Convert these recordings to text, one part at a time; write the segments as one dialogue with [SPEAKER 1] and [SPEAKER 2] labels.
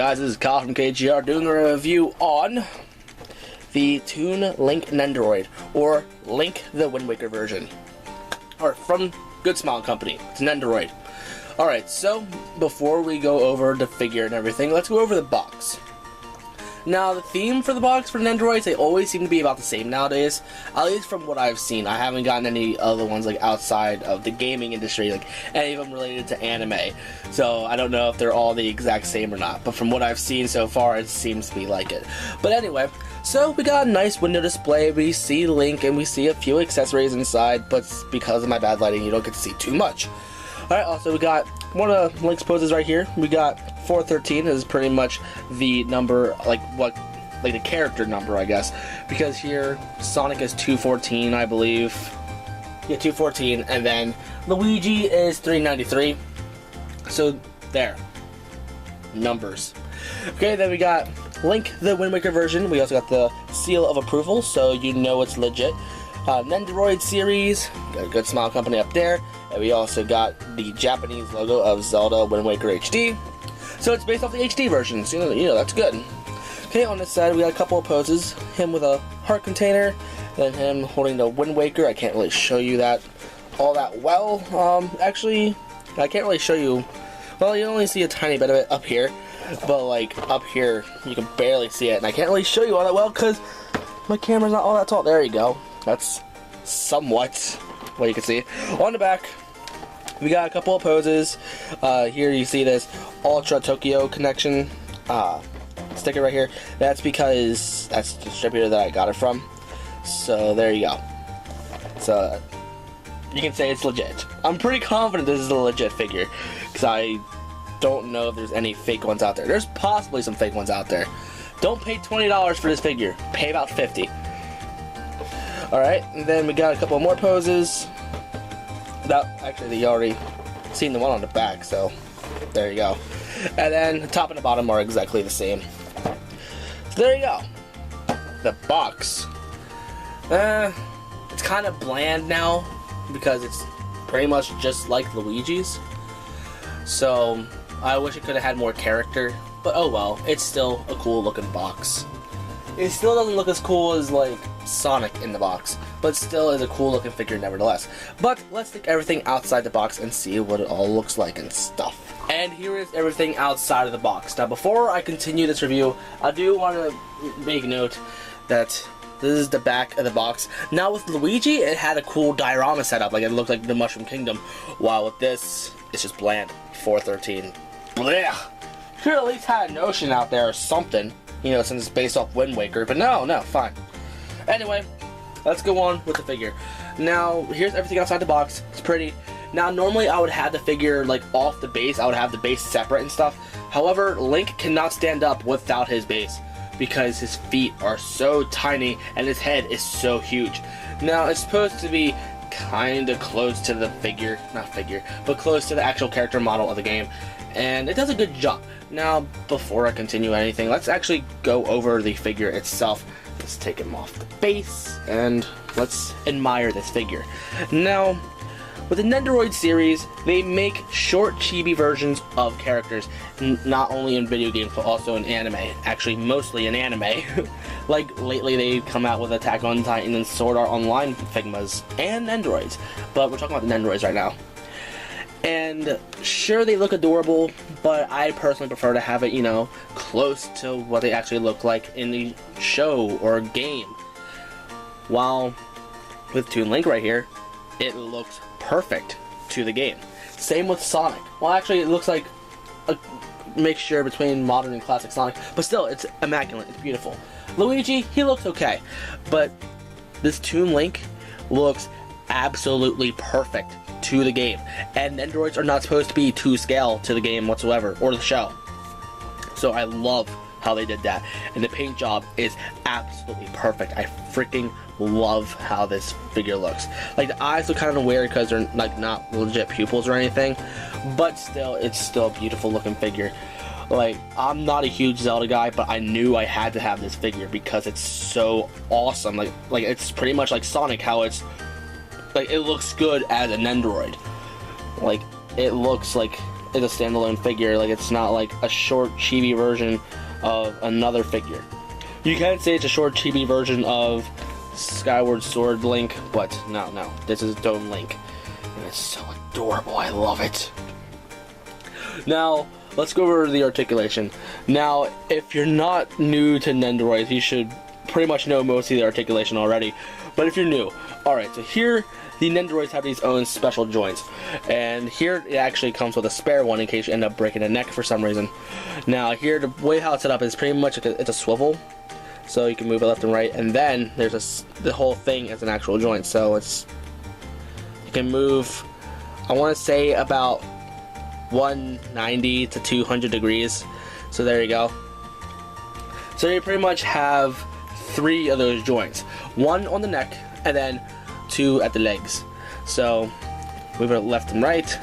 [SPEAKER 1] guys, this is Kyle from KGR doing a review on the Toon Link Nendoroid, or Link the Wind Waker version, or from Good Smile Company. It's Nendoroid. Alright, so before we go over the figure and everything, let's go over the box. Now, the theme for the box for Nendoroids, they always seem to be about the same nowadays, at least from what I've seen. I haven't gotten any other ones like outside of the gaming industry, like any of them related to anime. So I don't know if they're all the exact same or not, but from what I've seen so far, it seems to be like it. But anyway, so we got a nice window display, we see Link, and we see a few accessories inside, but because of my bad lighting, you don't get to see too much. Alright, also we got one of Link's poses right here. We got 413 is pretty much the number, like the character number, I guess. Because here, Sonic is 214, I believe. Yeah, 214, and then Luigi is 393. So, there. Numbers. Okay, then we got Link the Wind Waker version. We also got the seal of approval, so you know it's legit. Nendoroid series, got a Good Smile Company up there, and we also got the Japanese logo of Zelda Wind Waker HD. So it's based off the HD version, so you know that's good. Okay, on this side we got a couple of poses. Him with a heart container, then him holding the Wind Waker. I can't really show you that all that well. Actually, I can't really show you. Well, you only see a tiny bit of it up here, but like up here you can barely see it, and I can't really show you all that well because my camera's not all that tall. There you go. That's somewhat what you can see. On the back, we got a couple of poses. Here you see this Ultra Tokyo Connection sticker right here. That's because that's the distributor that I got it from. So there you go. So you can say it's legit. I'm pretty confident this is a legit figure because I don't know if there's any fake ones out there. There's possibly some fake ones out there. Don't pay $20 for this figure. Pay about $50. Alright, and then we got a couple more poses. Actually, you already seen the one on the back, so there you go. And then the top and the bottom are exactly the same. So there you go. The box. It's kind of bland now because it's pretty much just like Luigi's. So I wish it could have had more character, but oh well, it's still a cool looking box. It still doesn't look as cool as like Sonic in the box, but still is a cool looking figure nevertheless. But let's take everything outside the box and see what it all looks like and stuff. And here is everything outside of the box. Now before I continue this review, I do want to make note that this is the back of the box. Now with Luigi, it had a cool diorama setup, like it looked like the Mushroom Kingdom, while with this, it's just bland. 413. Blech! Should at least had a notion out there or something. You know, since it's based off Wind Waker, but no, fine. Anyway, let's go on with the figure. Now, here's everything outside the box. It's pretty. Now, normally I would have the figure, like, off the base. I would have the base separate and stuff. However, Link cannot stand up without his base because his feet are so tiny and his head is so huge. Now, it's supposed to be kind of close to the figure, not figure, but close to the actual character model of the game. And it does a good job. Now, before I continue anything, let's actually go over the figure itself. Let's take him off the base, and let's admire this figure. Now, with the Nendoroid series, they make short chibi versions of characters, not only in video games, but also in anime. Actually, mostly in anime. Like, lately they come out with Attack on Titan and Sword Art Online Figmas, and Nendoroids. But we're talking about the Nendoroids right now. And sure, they look adorable, but I personally prefer to have it, you know, close to what they actually look like in the show or game. While with Toon Link right here, it looks perfect to the game. Same with Sonic. Well, actually, it looks like a mixture between modern and classic Sonic, but still, it's immaculate. It's beautiful. Luigi, he looks okay, but this Toon Link looks absolutely perfect to the game, and Nendoroids are not supposed to be to scale to the game whatsoever, or the show. So I love how they did that, and the paint job is absolutely perfect. I freaking love how this figure looks. Like, the eyes look kind of weird because they're like not legit pupils or anything, but still, it's still a beautiful looking figure. Like, I'm not a huge Zelda guy, but I knew I had to have this figure because it's so awesome. Like it's pretty much like Sonic, how it's like, it looks good as a Nendoroid. Like, it looks like is a standalone figure. Like, it's not like a short chibi version of another figure. You can say it's a short chibi version of Skyward Sword Link, but no, this is its own Link. And it's so adorable, I love it. Now, let's go over the articulation. Now, if you're not new to Nendoroid, you should pretty much know most of the articulation already. But if you're new, alright, so here, the Nendoroids have these own special joints. And here, it actually comes with a spare one in case you end up breaking a neck for some reason. Now, here, the way how it's set up is pretty much, it's a swivel. So you can move it left and right, and then there's the whole thing as an actual joint. So you can move, I want to say about 190 to 200 degrees. So there you go. So you pretty much have 3 of those joints. 1 on the neck, and then 2 at the legs. So move it left and right.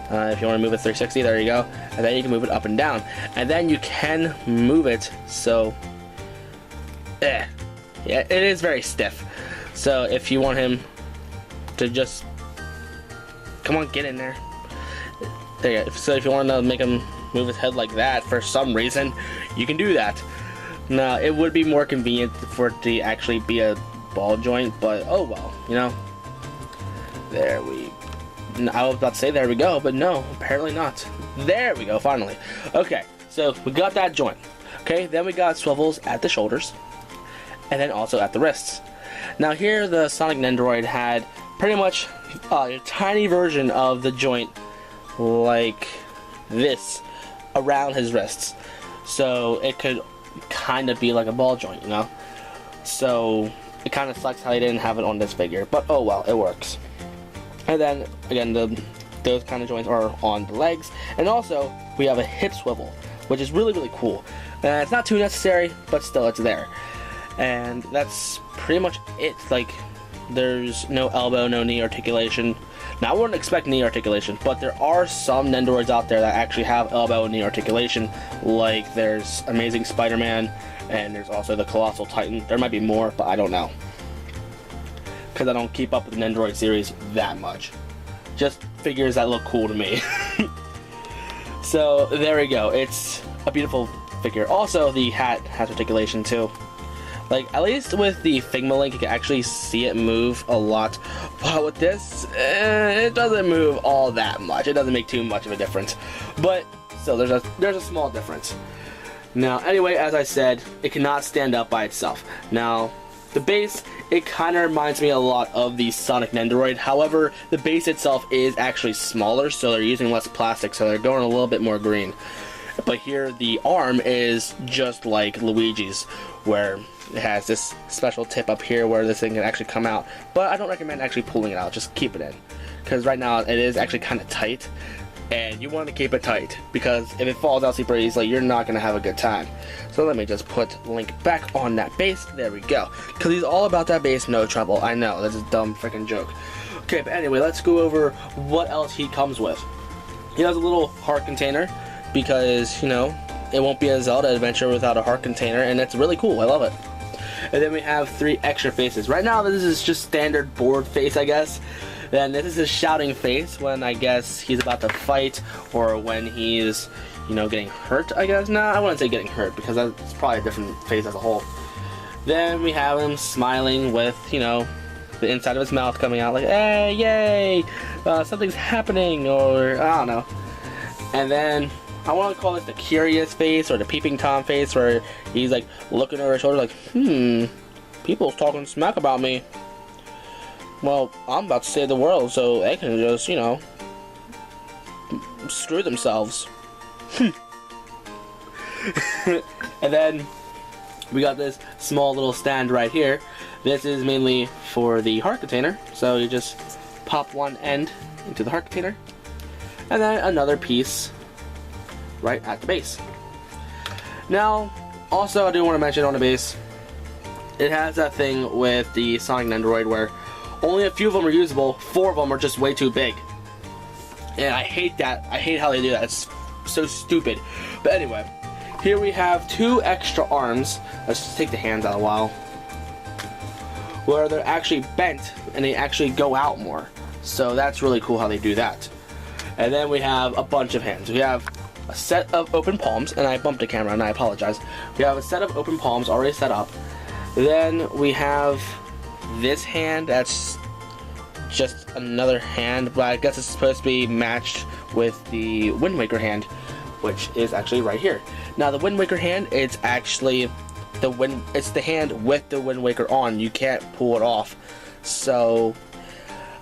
[SPEAKER 1] If you want to move it 360, there you go. And then you can move it up and down. And then you can move it so... yeah, it is very stiff. So if you want him to just... come on, get in there. There you go. So if you want to make him move his head like that for some reason, you can do that. Now, it would be more convenient for it to actually be a ball joint, but oh well, you know. I was about to say there we go, but no, apparently not. There we go, finally. Okay, so we got that joint. Okay, then we got swivels at the shoulders, and then also at the wrists. Now here, the Sonic Nendoroid had pretty much a tiny version of the joint like this around his wrists, so it could kind of be like a ball joint, you know. So it kind of sucks how they didn't have it on this figure, but oh well, it works. And then again, those kind of joints are on the legs, and also we have a hip swivel, which is really cool. It's not too necessary, but still it's there. And that's pretty much it. Like, there's no elbow, no knee articulation. Now, I wouldn't expect knee articulation, but there are some Nendoroids out there that actually have elbow and knee articulation. Like, there's Amazing Spider-Man, and there's also the Colossal Titan. There might be more, but I don't know, because I don't keep up with the Nendoroid series that much. Just figures that look cool to me. So, there we go. It's a beautiful figure. Also, the hat has articulation, too. Like, at least with the Figma Link, you can actually see it move a lot. But with this, it doesn't move all that much. It doesn't make too much of a difference. But still, there's a small difference. Now, anyway, as I said, it cannot stand up by itself. Now, the base, it kind of reminds me a lot of the Sonic Nendoroid. However, the base itself is actually smaller, so they're using less plastic, so they're going a little bit more green. But here, the arm is just like Luigi's, where it has this special tip up here where this thing can actually come out. But I don't recommend actually pulling it out, just keep it in. Because right now, it is actually kind of tight, and you want to keep it tight, because if it falls out super easily, you're not going to have a good time. So let me just put Link back on that base. There we go. Because he's all about that base, no trouble. I know, that's a dumb freaking joke. Okay, but anyway, let's go over what else he comes with. He has a little heart container, because, you know, it won't be a Zelda adventure without a heart container, and it's really cool. I love it. And then we have 3 extra faces. Right now, this is just standard board face, I guess. Then this is his shouting face when, I guess, he's about to fight, or when he's, you know, getting hurt, I guess. Nah, I wouldn't say getting hurt, because that's probably a different face as a whole. Then we have him smiling with, you know, the inside of his mouth coming out like, hey, yay, something's happening, or I don't know. And then I want to call this the curious face, or the peeping Tom face, where he's like looking over his shoulder like, people's talking smack about me. Well, I'm about to save the world, so they can just, you know, screw themselves. And then we got this small little stand right here. This is mainly for the heart container, so you just pop one end into the heart container, and then another piece right at the base. Now, also I do want to mention on the base, it has that thing with the Sonic Nendoroid where only a few of them are usable, 4 of them are just way too big. And I hate that. I hate how they do that. It's so stupid. But anyway, here we have 2 extra arms. Let's just take the hands out a while. Where they're actually bent and they actually go out more. So that's really cool how they do that. And then we have a bunch of hands. We have a set of open palms, and I bumped the camera and I apologize. We have a set of open palms already set up. Then we have this hand that's just another hand, but I guess it's supposed to be matched with the Wind Waker hand, which is actually right here. Now the Wind Waker hand, it's actually it's the hand with the Wind Waker on. You can't pull it off. So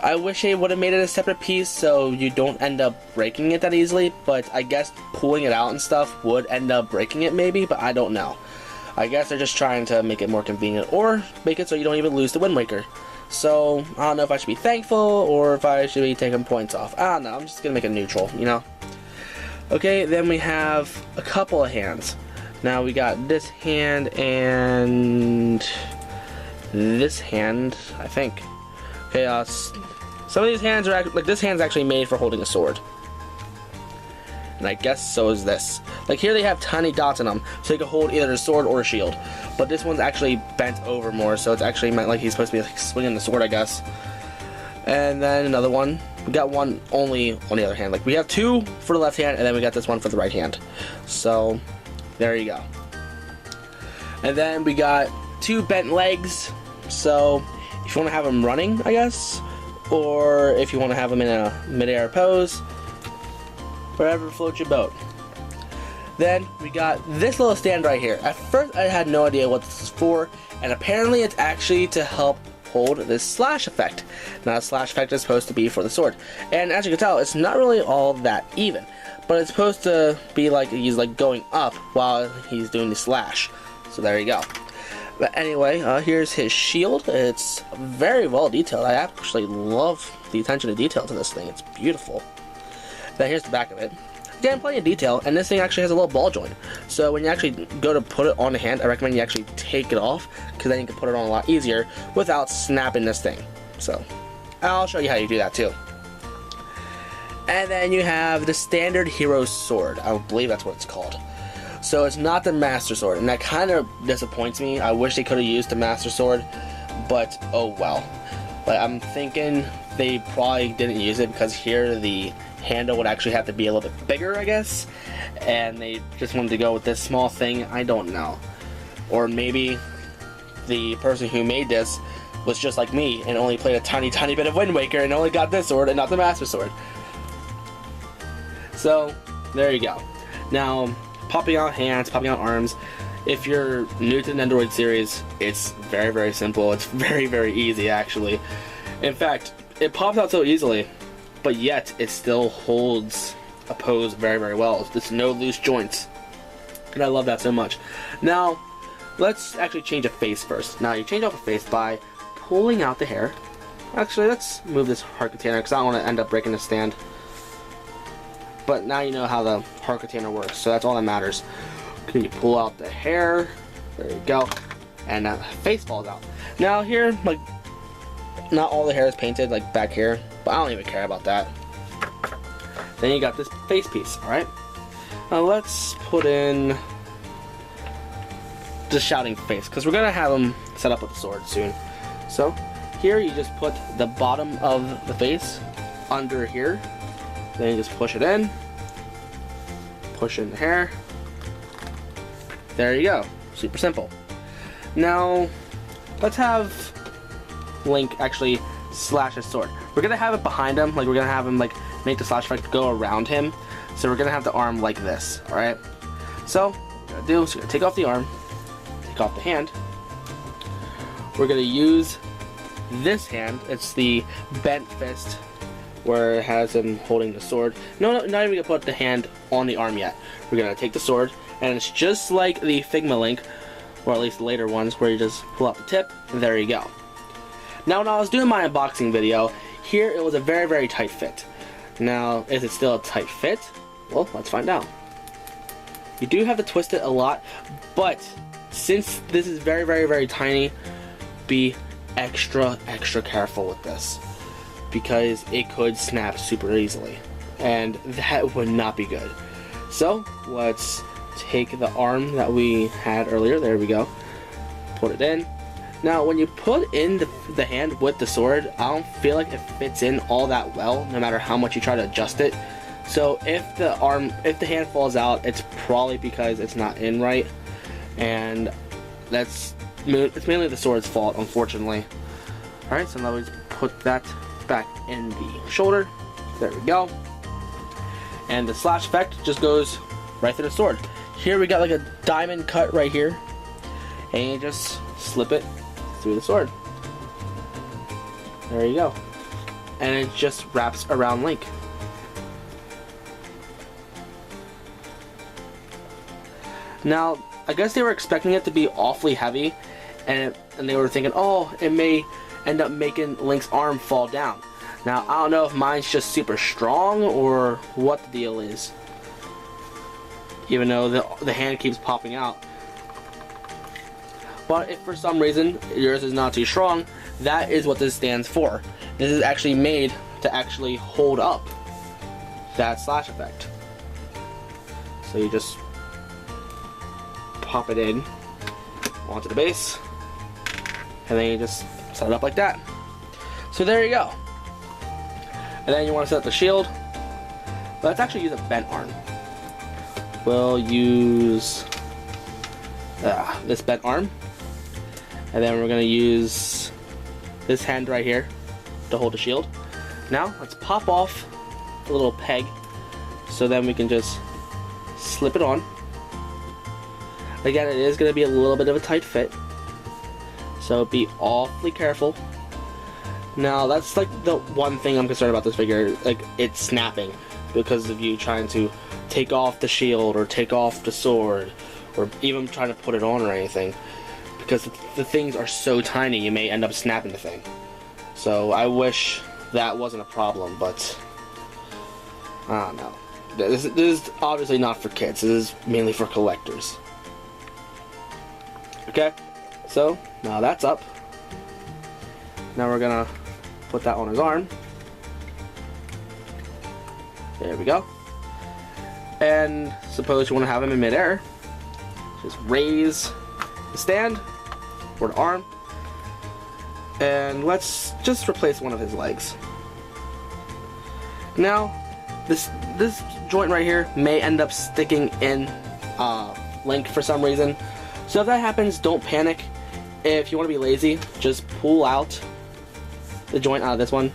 [SPEAKER 1] I wish they would have made it a separate piece so you don't end up breaking it that easily, but I guess pulling it out and stuff would end up breaking it maybe, but I don't know. I guess they're just trying to make it more convenient, or make it so you don't even lose the Wind Waker. So I don't know if I should be thankful or if I should be taking points off. I don't know, I'm just gonna make it neutral, you know? Okay, then we have a couple of hands. Now we got this hand and this hand, I think. Okay, some of these hands are like this hand's actually made for holding a sword, and I guess so is this. Like here they have tiny dots on them, so you can hold either a sword or a shield. But this one's actually bent over more, so it's actually meant like he's supposed to be like swinging the sword, I guess. And then another one. We got one only on the other hand. Like we have two for the left hand, and then we got this one for the right hand. So there you go. And then we got two bent legs. So if you want to have them running, I guess, or if you want to have them in a mid-air pose, wherever floats your boat. Then we got this little stand right here. At first I had no idea what this is for, and apparently it's actually to help hold this slash effect. Now the slash effect is supposed to be for the sword, and as you can tell, it's not really all that even, but it's supposed to be like he's like going up while he's doing the slash. So there you go. But anyway, here's his shield. It's very well detailed. I actually love the attention to detail to this thing. It's beautiful. Then here's the back of it. Again, plenty of detail, and this thing actually has a little ball joint. So when you actually go to put it on the hand, I recommend you actually take it off, because then you can put it on a lot easier without snapping this thing. So I'll show you how you do that too. And then you have the standard hero sword. I believe that's what it's called. So it's not the Master Sword, and that kind of disappoints me. I wish they could have used the Master Sword, but oh well. But I'm thinking they probably didn't use it because here the handle would actually have to be a little bit bigger, I guess, and they just wanted to go with this small thing. I don't know. Or maybe the person who made this was just like me and only played a tiny bit of Wind Waker and only got this sword and not the Master Sword. So there you go. Now, popping out hands, popping out arms. If you're new to the Nendoroid series, it's very simple. It's very easy, actually. In fact, it pops out so easily, but yet it still holds a pose very well. There's no loose joints, and I love that so much. Now, let's actually change a face first. Now, you change off a face by pulling out the hair. Actually, let's move this heart container because I don't want to end up breaking the stand. But now you know how the heart container works, so that's all that matters. Okay, you pull out the hair, there you go, and the face falls out. Now here, like, not all the hair is painted, like back here, but I don't even care about that. Then you got this face piece, alright? Now let's put in the shouting face, because we're going to have him set up with the sword soon. So, here you just put the bottom of the face under here. Then you just push it in, push in the hair. There you go. Super simple. Now, let's have Link actually slash his sword. We're gonna have it behind him, like we're gonna have him like make the slash effect go around him. So we're gonna have the arm like this, alright? So, what we're gonna do is we're gonna take off the arm, take off the hand. We're gonna use this hand, it's the bent fist, where it has him holding the sword. No, not even gonna put the hand on the arm yet. We're gonna take the sword, and it's just like the Figma Link, or at least the later ones, where you just pull out the tip, and there you go. Now, when I was doing my unboxing video, here it was a very tight fit. Now, is it still a tight fit? Well, let's find out. You do have to twist it a lot, but since this is very tiny, be extra careful with this, because it could snap super easily, and that would not be good. So let's take the arm that we had earlier, there we go, put it in. Now when you put in the hand with the sword, I don't feel like it fits in all that well, no matter how much you try to adjust it. So if the hand falls out, it's probably because it's not in right, and it's mainly the sword's fault, unfortunately. Alright, so now we put that back in the shoulder. There we go. And the slash effect just goes right through the sword. Here we got like a diamond cut right here, and you just slip it through the sword. There you go. And it just wraps around Link. Now, I guess they were expecting it to be awfully heavy, and they were thinking, oh, it may end up making Link's arm fall down. Now, I don't know if mine's just super strong or what the deal is, even though the hand keeps popping out. But if for some reason yours is not too strong, that is what this stands for. This is actually made to actually hold up that slash effect. So you just pop it in onto the base, and then you just set it up like that. So there you go. And then you want to set up the shield. Let's actually use a bent arm. We'll use this bent arm, and then we're going to use this hand right here to hold the shield. Now let's pop off the little peg, so then we can just slip it on. Again, it is going to be a little bit of a tight fit, so be awfully careful. Now that's like the one thing I'm concerned about this figure, like it's snapping because of you trying to take off the shield or take off the sword, or even trying to put it on or anything, because the things are so tiny you may end up snapping the thing. So I wish that wasn't a problem, but I don't know. This is obviously not for kids. This is mainly for collectors. Okay, so now that's up. Now we're gonna put that on his arm. There we go. And suppose you want to have him in midair, just raise the stand or the arm, and let's just replace one of his legs. Now, this joint right here may end up sticking in Link for some reason. So if that happens, don't panic. If you want to be lazy, just pull out the joint out of this one,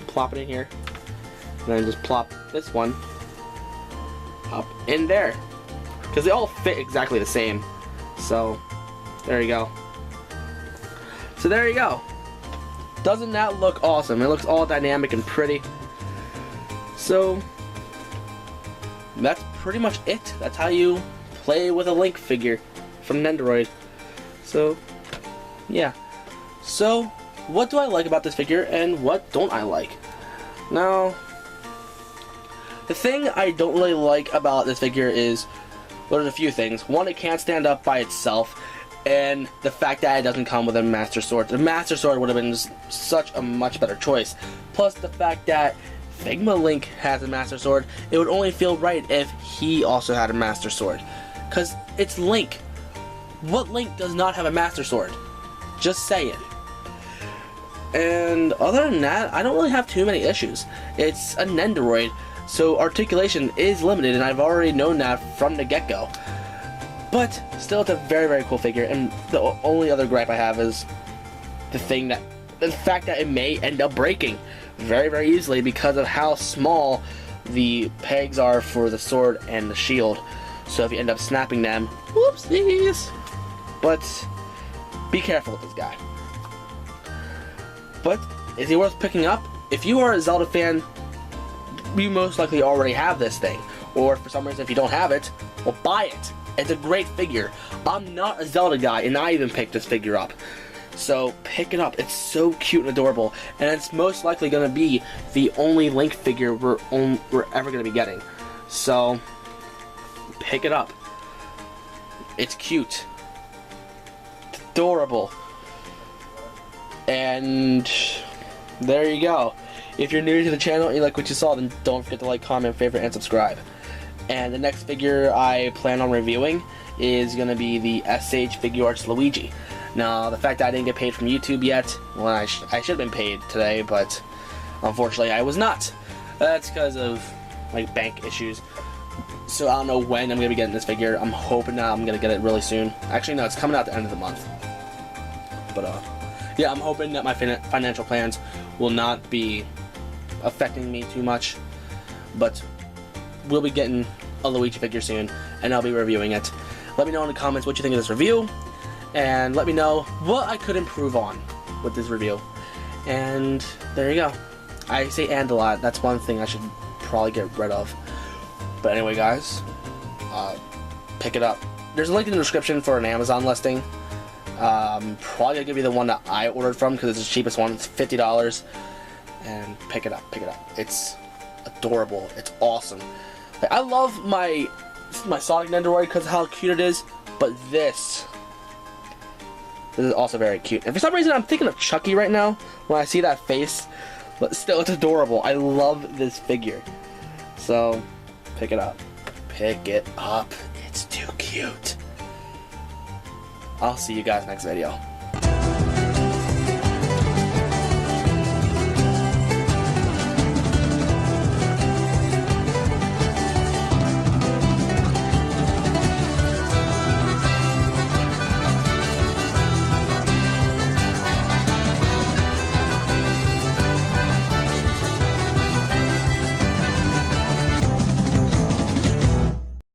[SPEAKER 1] plop it in here, and then just plop this one up in there, because they all fit exactly the same. So there you go. So there you go. Doesn't that look awesome? It looks all dynamic and pretty. So that's pretty much it. That's how you play with a Link figure from Nendoroid. So yeah. So what do I like about this figure and what don't I like? Now, the thing I don't really like about this figure is, well, there's a few things. One, it can't stand up by itself, and the fact that it doesn't come with a Master Sword. The Master Sword would have been such a much better choice. Plus the fact that Figma Link has a Master Sword, it would only feel right if he also had a Master Sword. Because it's Link. What Link does not have a Master Sword? Just saying. And other than that, I don't really have too many issues. It's a Nendoroid, so articulation is limited, and I've already known that from the get-go. But still, it's a very, very cool figure, and the only other gripe I have is the fact that it may end up breaking very, very easily because of how small the pegs are for the sword and the shield. So if you end up snapping them, whoopsies! But be careful with this guy. But is he worth picking up? If you are a Zelda fan, you most likely already have this thing. Or for some reason, if you don't have it, well, buy it. It's a great figure. I'm not a Zelda guy, and I even picked this figure up. So pick it up. It's so cute and adorable, and it's most likely going to be the only Link figure we're ever going to be getting. So pick it up. It's cute. It's adorable. And there you go. If you're new to the channel and you like what you saw, then don't forget to like, comment, favorite, and subscribe. And the next figure I plan on reviewing is going to be the SH Figuarts Luigi. Now, the fact that I didn't get paid from YouTube yet, well, I should have been paid today, but unfortunately I was not. That's because of like bank issues. So I don't know when I'm gonna be getting this figure. I'm hoping that I'm gonna get it really soon. Actually, no, it's coming out at the end of the month. But yeah, I'm hoping that my financial plans will not be affecting me too much. But we'll be getting a Luigi figure soon, and I'll be reviewing it. Let me know in the comments what you think of this review, and let me know what I could improve on with this review. And there you go. I say "and" a lot. That's one thing I should probably get rid of. But anyway, guys, pick it up. There's a link in the description for an Amazon listing. Probably gonna give you the one that I ordered from because it's the cheapest one. It's $50, and pick it up. Pick it up. It's adorable. It's awesome. Like, I love my Sonic Nendoroid because of how cute it is, but this is also very cute. And for some reason, I'm thinking of Chucky right now when I see that face. But still, it's adorable. I love this figure. So, pick it up. Pick it up. It's too cute. I'll see you guys next video.